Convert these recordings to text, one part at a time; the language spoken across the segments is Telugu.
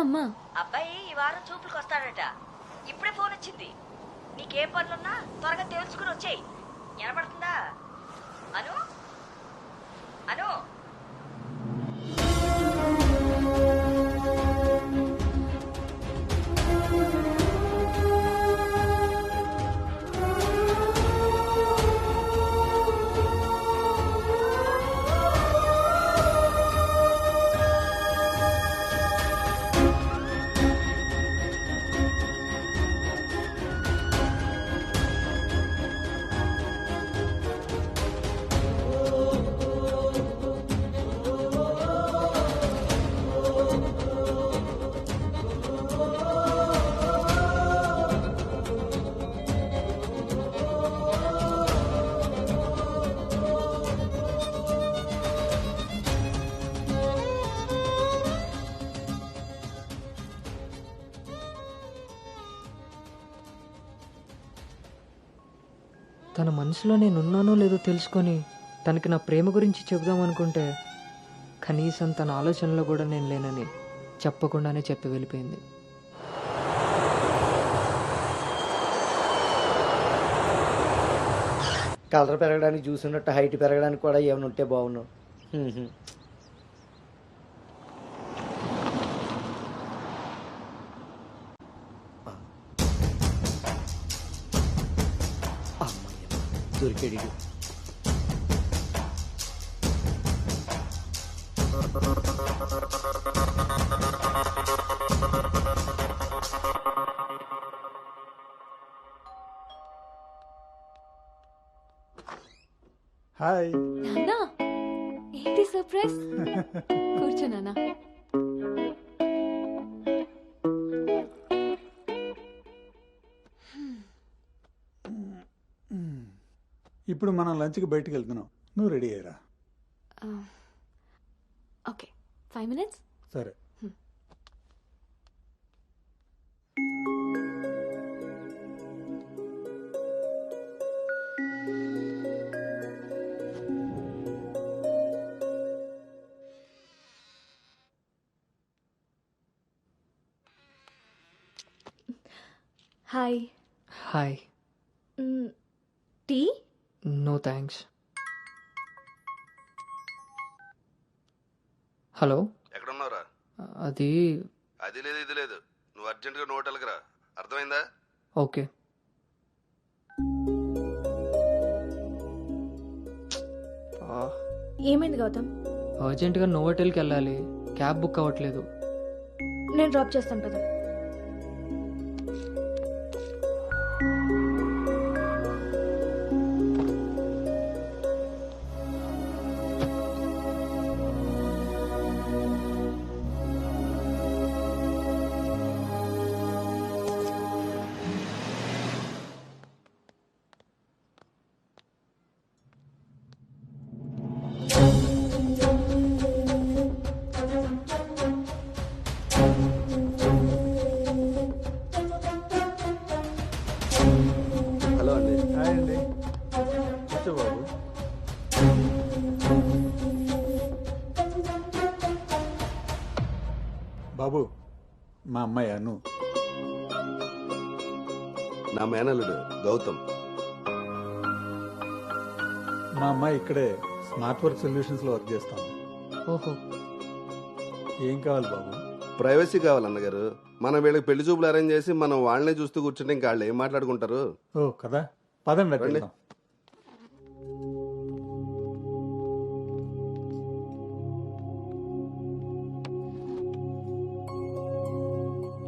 అమ్మా. అబ్బాయి ఈ వారం చూపులకు వస్తాడట. ఇప్పుడే ఫోన్ వచ్చింది. నీకేం పనులున్నా త్వరగా తేల్చుకుని వచ్చేయి. వినపడుతుందా? అను అను. తన మనసులో నేనున్నానో లేదో తెలుసుకొని తనకి నా ప్రేమ గురించి చెబుదామనుకుంటే కనీసం తన ఆలోచనలో కూడా నేను లేనని చెప్పకుండానే చెప్పి వెళ్ళిపోయింది. కలర్ పెరగడానికి చూసినట్టు హైట్ పెరగడానికి కూడా ఏమైనా ఉంటే బాగున్నావు. దొరికాడు. హాయ్ నాన్నా, ఏంటి సర్ప్రైజ్? కూర్చో నాన్న. ఇప్పుడు మనం లంచ్కి బయటికి వెళ్తున్నాం, నువ్వు రెడీ అయ్యరా. Okay, 5 minutes. సరే. Hi. Hi. Tea? No thanks. Hello, ఎక్కడున్నావురా? అది అది లేదు ఇది లేదు, నువ్వు అర్జెంటుగా నువ్వు హోటల్కి రా, అర్థమైందా? ఓకే. ఏమైంది గౌతమ్? అర్జెంటుగా నోవోటెల్కి వెళ్ళాలి, క్యాబ్ బుక్ అవ్వట్లేదు. నేను డ్రాప్ చేస్తాను కదా. హలో అండి. హాయ్ అండి, కూర్చో బాబు. బాబు, మా అమ్మాయి అను. నా మేనల్లుడు గౌతమ్. మా అమ్మాయి ఇక్కడే స్మార్ట్ వర్క్ సొల్యూషన్స్లో వర్క్ చేస్తాం. ఓహో, ఏం కావాలి బాబు? ప్రైవసీ కావాలన్నగారు. మనం వీళ్ళకి పెళ్లి చూపులు అరేంజ్ చేసి మనం వాళ్ళనే చూస్తూ కూర్చుంటే ఇంకా వాళ్ళు ఏం మాట్లాడుకుంటారు? ఓ కదా, పదండి రండి. వెళ్దాం.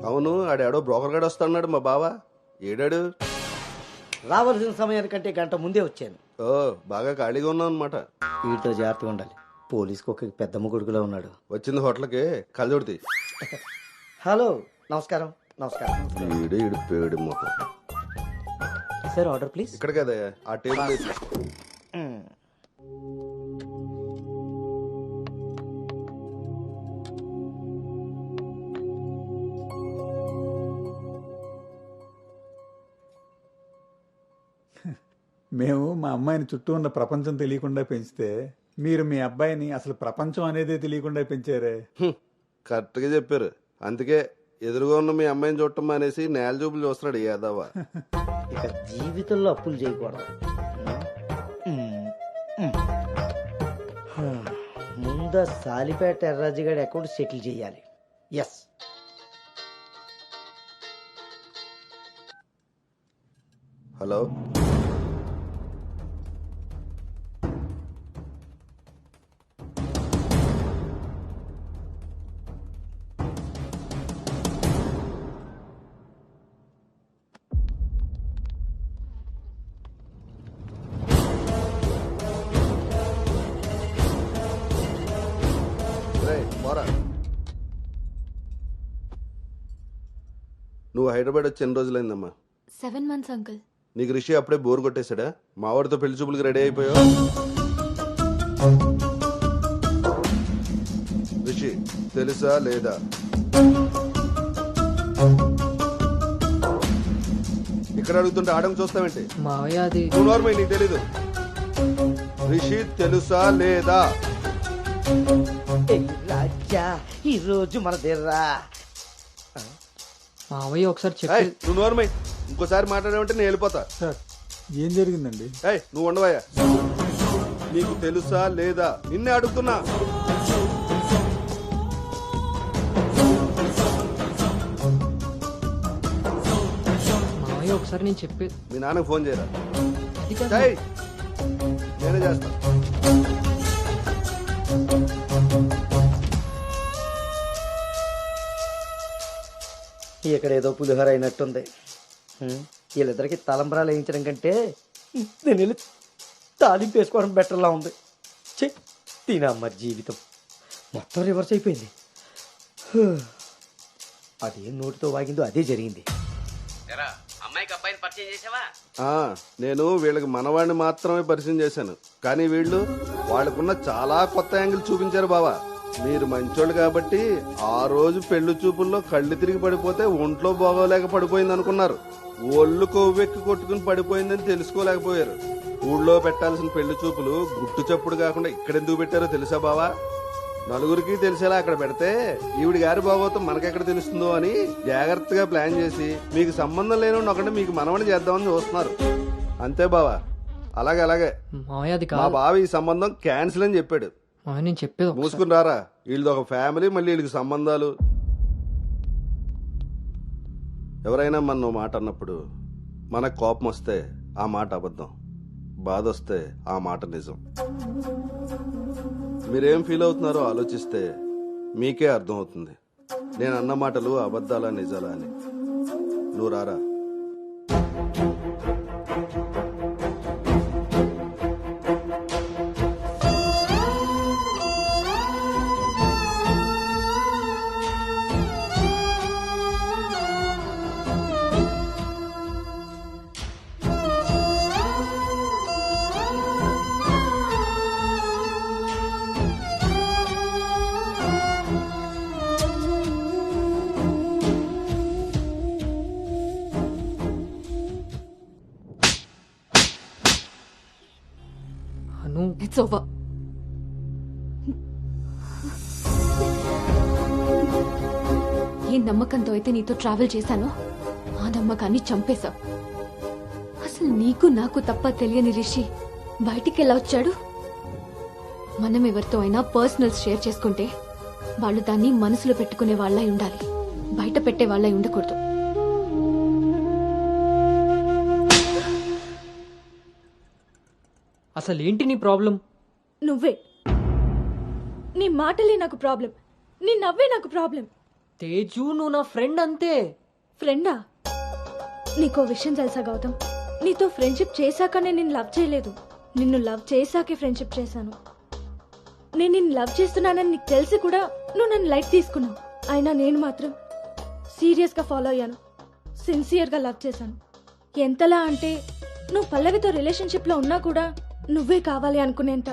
అవును, ఆడాడో బ్రోకర్ గడు వస్తున్నాడు మా బావ. ఏడాడు? రావాల్సిన సమయానికంటే గంట ముందే వచ్చాను. ఓ, బాగా ఖాళీగా ఉన్నావు అనమాట. వీటితో జాగ్రత్తగా ఉండాలి. పోలీసుకు ఒక పెద్దమ్మ కొడుకులా ఉన్నాడు. వచ్చింది హోటల్కి, కళ్ళజోడితే. హలో, నమస్కారం. నమస్కారం. ఈడు ఈడు పేడు మొత్తం. Sir, order please. ఇక్కడ కదా ఆ టేబుల్ వేసి. మేము మా అమ్మాయిని చుట్టూ ఉన్న ప్రపంచం తెలియకుండా పెంచితే మీరు మీ అబ్బాయిని అసలు ప్రపంచం అనేదే తెలియకుండా పెంచారే. కరెక్ట్గా చెప్పారు. అందుకే ఎదురుగా ఉన్న మీ అమ్మాయిని చూడటం అనేసి నేల చూపులు చూస్తున్నాడు యాదవ. ఇక జీవితంలో అప్పులు చేయకూడదు. ముందు సాలిపేట ఎర్రాజు గారి అకౌంట్ సెటిల్ చేయాలి. ఎస్. హలో, పోరా. నువ్వు హైదరాబాద్ వచ్చి ఎన్ని రోజులైందమ్మా? 7 months అంకుల్. నీకు రిషి అప్పుడే బోర్ కొట్టేశాడా? మా వాడితో పెళ్లి చూపులకి రెడీ అయిపోయావు. రిషి తెలుసా లేదా? ఇక్కడ అడుగుతుంటే ఆడం చూస్తావేంటి? మావయ్య అది నువ్వు నార్మల్, నీకు తెలీదు. రిషి తెలుసా లేదా? రాజా ఈ రోజు మన దగ్గర మావయ్య ఒకసారి ఏయ్, చెప్పి నువ్వు నార్మల్, ఇంకోసారి మాట్లాడామంటే నేను వెళ్ళిపోతా. సార్ ఏం జరిగిందండి? ఏయ్, నువ్వు ఉండవయ్యా. నీకు తెలుసా లేదా? నిన్నే అడుగుతున్నా. మావయ్య ఒకసారి నేను చెప్పి మీ నాన్నకు ఫోన్ చేయరా? అది కాదు. ఏయ్, నేనే చేస్తా. ఇక్కడ ఏదో పులిహోర అయినట్టుంది. వీళ్ళిద్దరికి తలంబరాలు వేయించడం కంటే నేను వెళ్ళి తాలింపు వేసుకోవడం బెటర్లా ఉంది. చె తినమ్మ జీవితం మొత్తం రివర్స్ అయిపోయింది. అదేం నోటితో వాగిందో అదే జరిగింది. అమ్మాయికి అబ్బాయిని పరిచయం చేసావా? నేను వీళ్ళకి మనవాడిని మాత్రమే పరిచయం చేశాను, కానీ వీళ్ళు వాళ్ళకున్న చాలా కొత్త యాంగిల్ చూపించారు బావా. మీరు మంచోళ్ళు కాబట్టి ఆ రోజు పెళ్లి చూపుల్లో కళ్ళు తిరిగి పడిపోతే ఒంట్లో బాగోలేక పడిపోయింది అనుకున్నారు. ఒళ్ళు కొవ్వెక్కి కొట్టుకుని పడిపోయిందని తెలుసుకోలేకపోయారు. ఊళ్ళో పెట్టాల్సిన పెళ్లి చూపులు గుట్టు చప్పుడు కాకుండా ఇక్కడెందుకు పెట్టారో తెలుసా బావా? నలుగురికి తెలిసేలా అక్కడ పెడితే ఈవిడి గారి బాగోతం మనకెక్కడ తెలుస్తుందో అని జాగ్రత్తగా ప్లాన్ చేసి మీకు సంబంధం లేని ఒకటి మీకు మనవని చేద్దామని చూస్తున్నారు. అంతే బావా. అలాగే మావయ్య అది మా కాదు. బావ ఈ సంబంధం క్యాన్సిల్ అని చెప్పాడు. మావయ్య నేను చెప్పేది ఒకసారి. మూసుకుని రారా. వీళ్ళది ఒక ఫ్యామిలీ, మళ్ళీ వీళ్ళకి సంబంధాలు. ఎవరైనా మన మాట అన్నప్పుడు మనకు కోపం వస్తే ఆ మాట అబద్ధం, బాధ వస్తే ఆ మాట నిజం. మీరేం ఫీల్ అవుతున్నారో ఆలోచిస్తే మీకే అర్థం అవుతుంది నేను అన్న మాటలు అబద్ధాలా నిజాలా అని. నువ్వు రారా. అను ఇట్స్ ఓవర్. ఏ నమ్మకంతో అయితే నీతో ట్రావెల్ చేశానో ఆ నమ్మకాన్ని చంపేశావు. అసలు నీకు నాకు తప్ప తెలియని రిషి బయటికి ఎలా వచ్చాడు? మనం ఎవరితో అయినా పర్సనల్స్ షేర్ చేసుకుంటే వాళ్ళు దాన్ని మనసులో పెట్టుకునే వాళ్ళై ఉండాలి, బయట పెట్టే వాళ్ళై ఉండకూడదు. అసలు ఏంటి నీ ప్రాబ్లం? నువ్వే. నీ మాటలే నాకు ప్రాబ్లం, నీ నవ్వే నాకు ప్రాబ్లం. తేజు నువ్వు నా ఫ్రెండ్ అంతే. ఫ్రెండా? నీకో విషయం తెలుసా గౌతమ్, నీతో ఫ్రెండ్షిప్ చేశాకనే నేను లవ్ చేయలేదు, నిన్ను లవ్ చేశాకే ఫ్రెండ్షిప్ చేశాను. నేను నిన్ను లవ్ చేస్తున్నానని నీకు తెలిసి కూడా నువ్వు నన్ను లైట్ తీసుకున్నావు. అయినా నేను మాత్రం సీరియస్గా ఫాలో అయ్యాను, సిన్సియర్గా లవ్ చేశాను. ఎంతలా అంటే నువ్వు పల్లవితో రిలేషన్షిప్లో ఉన్నా కూడా నువ్వే కావాలి అనుకునేంత.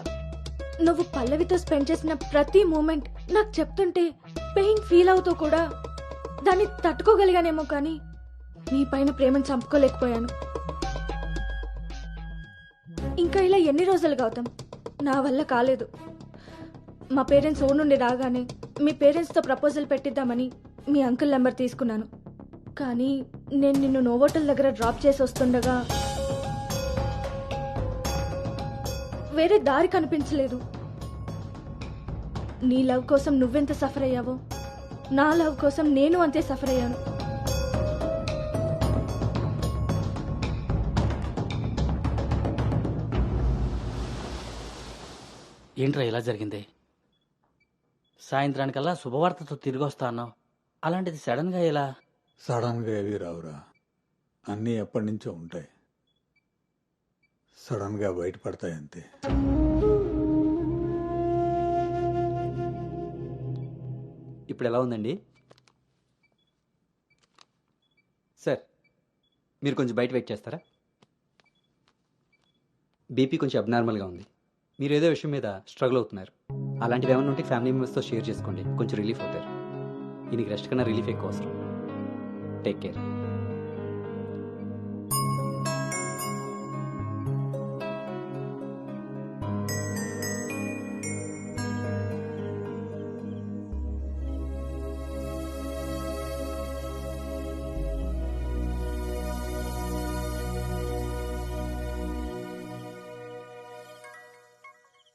నువ్వు పల్లవితో స్పెండ్ చేసిన ప్రతి మూమెంట్ నాకు చెప్తుంటే పెయిన్ ఫీల్ అవుతూ కూడా దాన్ని తట్టుకోగలిగానేమో, కానీ నీ పైన ప్రేమను చంపుకోలేకపోయాను. ఇంకా ఇలా ఎన్ని రోజులు గౌతమ్? నా వల్ల కాలేదు. మా పేరెంట్స్ ఊరు నుండి రాగానే మీ పేరెంట్స్తో ప్రపోజల్ పెట్టిద్దామని మీ అంకుల్ నెంబర్ తీసుకున్నాను. కానీ నేను నిన్ను నోవోటల్ దగ్గర డ్రాప్ చేసి వస్తుండగా వేరే దారి కనిపించలేదు. నీ లవ్ కోసం నువ్వెంత సఫర్ అయ్యావో నా లవ్ కోసం నేను అంతే సఫర్ అయ్యాను. ఏంట్రా ఇలా జరిగింది? సాయంత్రానికల్లా శుభవార్తతో తిరిగి వస్తా అన్నావు, అలాంటిది సడన్గా ఎలా? సడన్గా ఏవి రావురా, అన్నీ ఎప్పటి నుంచో ఉంటాయి. సడన్గా బయటపడతాయి అంతే. ఇప్పుడు ఎలా ఉందండి సార్? మీరు కొంచెం బయట వెయిట్ చేస్తారా? బీపీ కొంచెం అబ్నార్మల్గా ఉంది. మీరు ఏదో విషయం మీద స్ట్రగుల్ అవుతున్నారు. అలాంటివి ఏమైనా ఉంటే ఫ్యామిలీ మెంబర్స్తో షేర్ చేసుకోండి, కొంచెం రిలీఫ్ అవుతారు. ఈయనకి రెస్ట్ కన్నా రిలీఫ్ ఎక్కువ అవసరం. Take care.